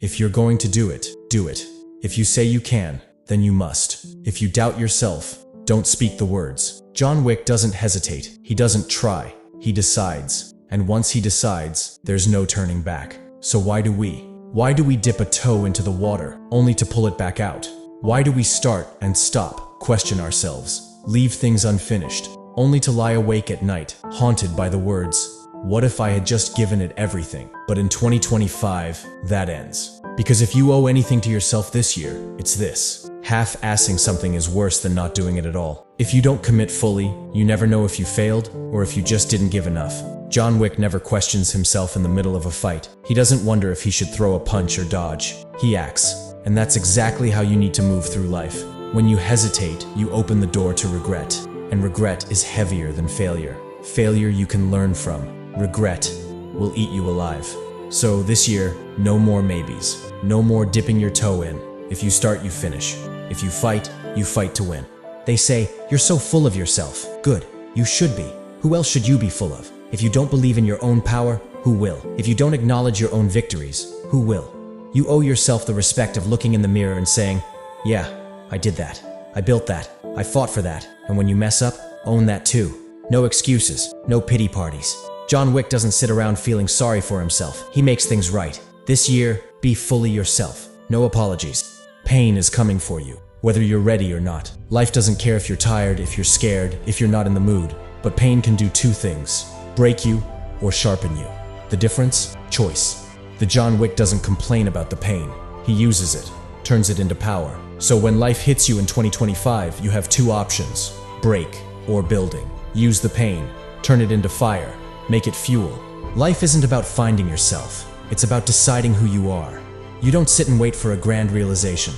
If you're going to do it, do it. If you say you can, then you must. If you doubt yourself, don't speak the words. John Wick doesn't hesitate. He doesn't try. He decides. And once he decides, there's no turning back. So why do we? Why do we dip a toe into the water, only to pull it back out? Why do we start and stop, question ourselves, leave things unfinished, only to lie awake at night, haunted by the words, what if I had just given it everything? But in 2025, that ends. Because if you owe anything to yourself this year, it's this. Half-assing something is worse than not doing it at all. If you don't commit fully, you never know if you failed or if you just didn't give enough. John Wick never questions himself in the middle of a fight. He doesn't wonder if he should throw a punch or dodge. He acts. And that's exactly how you need to move through life. When you hesitate, you open the door to regret. And regret is heavier than failure. Failure you can learn from. Regret will eat you alive. So this year, no more maybes. No more dipping your toe in. If you start, you finish. If you fight to win. They say, you're so full of yourself. Good, you should be. Who else should you be full of? If you don't believe in your own power, who will? If you don't acknowledge your own victories, who will? You owe yourself the respect of looking in the mirror and saying, yeah, I did that. I built that. I fought for that. And when you mess up, own that too. No excuses, no pity parties. John Wick doesn't sit around feeling sorry for himself. He makes things right. This year, be fully yourself. No apologies. Pain is coming for you, whether you're ready or not. Life doesn't care if you're tired, if you're scared, if you're not in the mood. But pain can do two things: break you or sharpen you. The difference? Choice. The John Wick doesn't complain about the pain. He uses it, turns it into power. So when life hits you in 2025, you have two options: break or building. Use the pain, turn it into fire, make it fuel. Life isn't about finding yourself. It's about deciding who you are. You don't sit and wait for a grand realization.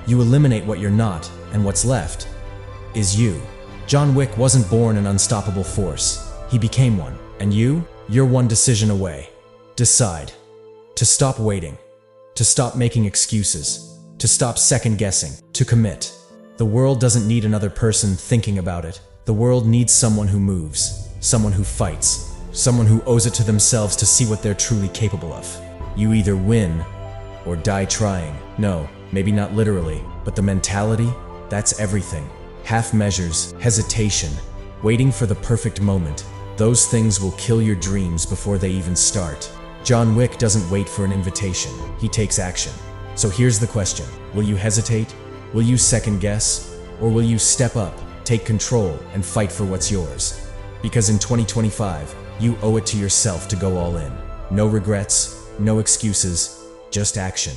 You eliminate what you're not, and what's left is you. John Wick wasn't born an unstoppable force. He became one. And you're one decision away. Decide. To stop waiting. To stop making excuses. To stop second-guessing. To commit. The world doesn't need another person thinking about it. The world needs someone who moves. Someone who fights. Someone who owes it to themselves to see what they're truly capable of. You either win or die trying. No, maybe not literally, but the mentality, that's everything. Half measures, hesitation, waiting for the perfect moment. Those things will kill your dreams before they even start. John Wick doesn't wait for an invitation. He takes action. So here's the question. Will you hesitate? Will you second guess? Or will you step up, take control, and fight for what's yours? Because in 2025, you owe it to yourself to go all in. No regrets, no excuses, just action.